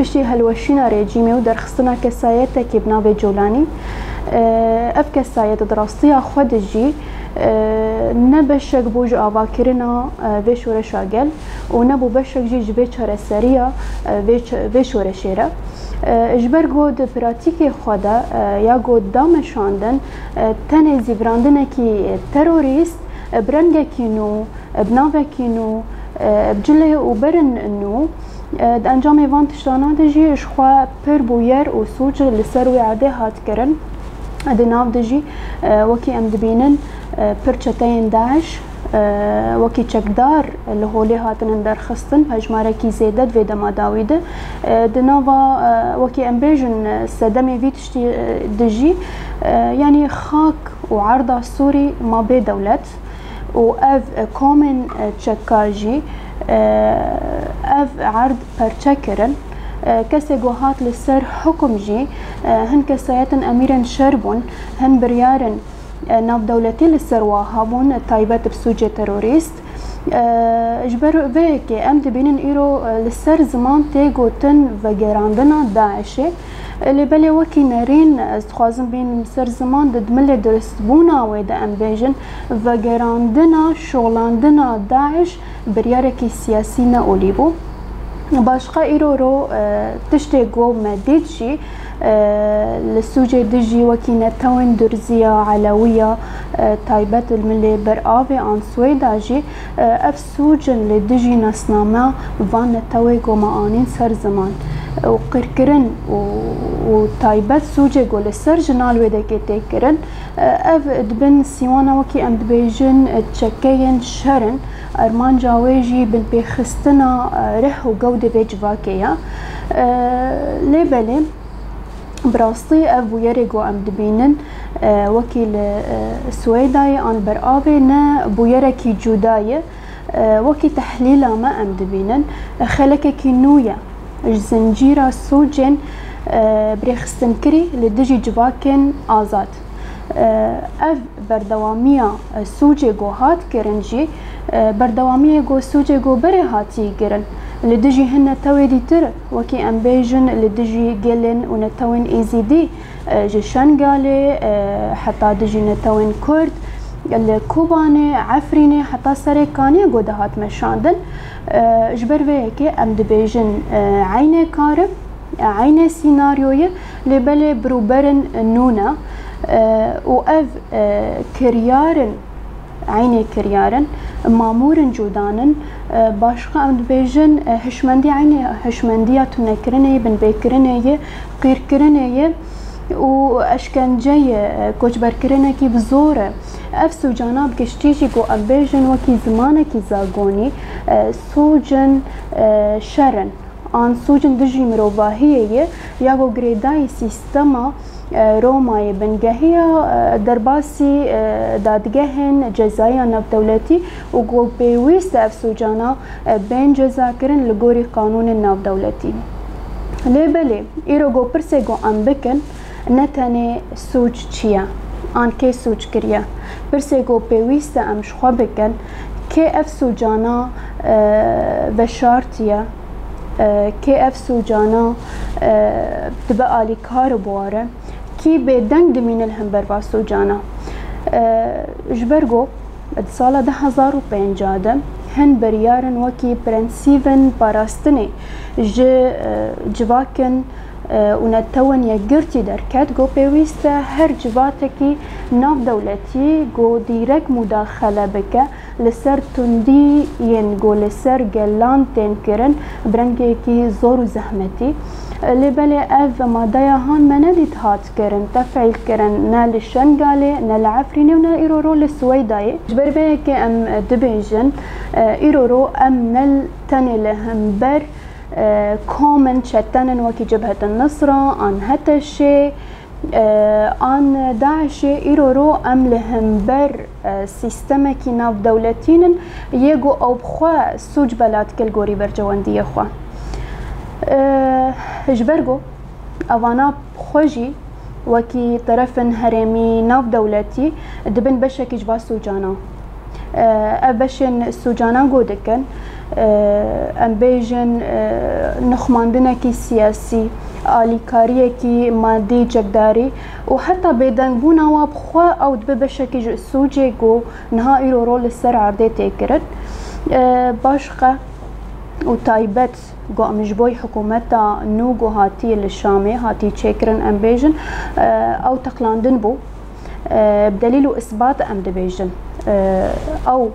پشتی هلوشینا رژیمی و درخستنا کسایت که بنابه جولانی اف کسایت دراستی خود جی نبشک بوج آوا کرنا و شورش آگل و نبو بشک جی جبه چاره سریا و شورشیره اجبر گود پراتیک خدا یا گود دامشاندن تن زیوراندن کی تروریست برنگ کینو بناوه کینو بجله و برن نو انجام ایوان تشتانا دجی اشخوا پر بویر و سوچ لسر و عده هات کرن دناو دجی وکی ام دبینن پر چتین داعش وکی چکدار لهولی هاتن درخستن هجماره کی زیدد و دما داویده دناوا وکی ام بیجن سدمی ویتشتی دجی یعنی خاک و عرض سوری ما بی دولت و اف کومن چکاجی اف عرض پرچکرن کسی گوهات لسر حکم جی هن کسایتن امیرن شربون هن بریارن ناف دولتی لسر واهابون تایبت بسوج تروریست اجبر ویکی ام دبینن ایرو لسر زمان تیگوتن و گراندنا داعشه اللي بلي وكي نارين استخوازن بين سر زمان دمل درست بونا ويدا ام بيجن وگراندنا شغلاندنا داعش برياركي سياسينا اوليبو باشقا ايرو رو تشتي قو مديد شي لسوجي دجي وكي نتاون درزية علوية تايبت الملي برآوي عن سويدا جي اف سوجن لدجي نسناما وان نتاوي قو معانين سر زمان وقركرن وتايبت سوجي قول السر جنال ويدكي تيكرن اف دبن سيوانا وكي ام دبيجن تشكين شرن ارمان جاويجي بالبيخستنا رح وقودة بيجواكيا ليبالي براستي اف بويريقو ام دبينن وكيل سويداي عن برآوي نا بويركي جوداي وكي تحليلا ما ام دبينن خلككي نويا زنجيرة سوجن بريخستن كري لدجي جواكن آزاد اف بردوامية سوجي جو هات كرنجي بردوامية جو سوجي جو بري هاتي كرن لدجي هن توي دي تر وكي ام بيجن لدجي جلن ونتوين ايزيدي جشان قالي حتى دجي نتوين كرد الكوباني عفريني حتى سريكاني جو دهات مشاندن جبر ويكي ام دبيجن عيني كارب عيني سيناريوية لبالي بروبرن نونا وأف كريارن عيني كريارن مامورن جودانن باشقا ام دبيجن هشمندي عيني هشمندية تنكرنية بن بيكرنية قيركرنية واشكنجي كوجبركرنكي بزوره اف سوجانا بكشتيجي جو امبيجن وكي زمانكي زاغوني سوجن شرن ان سوجن دجي مروباهيه ياغو غريداي سيستما روماي بنجهيا درباسي دادجهن جزايا نف دولتي وجو بيويست اف سوجانا بين جزاكرن لغوري قانون النف دولتي ليبلي ايرو جو برسي جو امبكن نتاني سوج چيا آن که سوچ کریا برسه گو پیویست امش خوا بکن که اف سوجانا و شارتیا که اف سوجانا دبا آلی کار بواره کی به دنگ دمین الهم بروا سوجانا جبرگو سال 2005 هن بریارن وکی پرنسیون باراستنی جواکن ونتوان يقرتي دركات جو بيويستا هر جباتكي ناف دولتي جو ديرك مداخلة بك لسر تندي ين جو لسر جلان تنكرن برنجيكي زور زحمتي لبالي اف مادايا هان منديت هات كرن تفعيل كرن نال الشنغالي نال عفريني ونال ايرورو للسويداي جبر بيكي ام دبيجن ايرورو ام نال تاني لهم بر كومن شتنن وكي جبهة النصرة عن هتا الشيء عن داعش إيرورو أم لهم بر سيستم كي ناف دولتين يجو أو بخوا سوج بلاد كل جوري برجواندية خوا جبرجو أوانا بخوجي وكي طرفن هرمي ناف دولتي دبن بشك جبا سوجانا أبشن سوجانا جودكن ام بیژن نخماندنکی سیاسی آلیکاریکی مادی جگداری و حتی بیدنگبونا و بخوا او دبه بشکی جو سوجه گو نها ایرو رول سر عرده تکرد باشقه و تایبت گو امجبوی حکومتا نو گو هاتی لشامه هاتی چکرن ام بیژن او تقلاندن بو بدلیل اثبات ام دبیژن او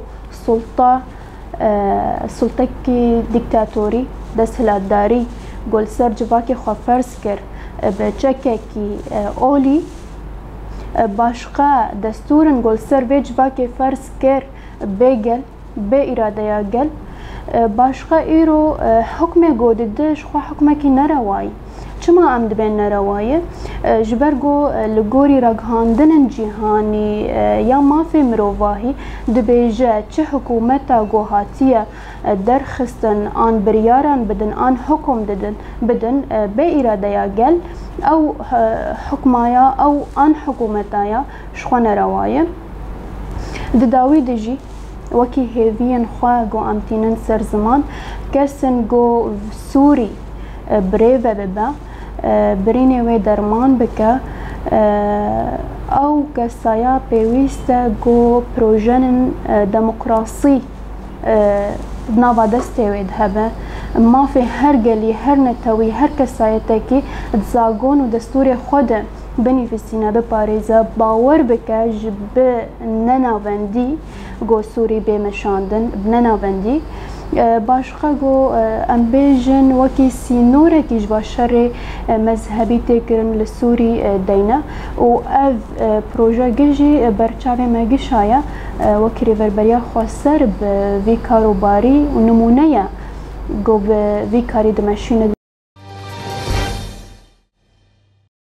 سلطه کی دیکتاتوری دستهلاتداری گل سر جواکی خوا فرض کر به چکه کی اولی باشقه دستورن گل سر به جواکی فرض کر بگل به اراده یا گل باشقه ایرو حکم گوددش خوا حکمه کی نروایی چما ام دبین نروایه جبرگو لگوری رگهاندن جیهانی یا مافی مروواهی دبیجه چه حکومتا گوهاتیه درخستن آن بریاران بدن آن حکم بدن به اراده یا گل او حکمایا او آن حکومتایا شخوا نروایه دداوی دجی وکی هیوین خواه گو امتینن سر زمان کسن گو سوری بریوه ببه برینه و درمان بکه او کسایا پیوسته گو پروژن دموکراسی ناوا دسته وید هبه ما في هر گلی هر نتوی هر کسایته کی زاگون و دستور خود بنفسینا به پاریزا باور بکه به نناوندی گو سوری بمشاندن بنناوندی باشقه گو ام بیژن وکی سینوره کیش با شر مذهبی تکرن لسوری دینه و او پروژه گیجی برچاوی مگیشایا وکی ریوربریا خواستر به وی کاروباری و نمونه گو به وی کاری دمشین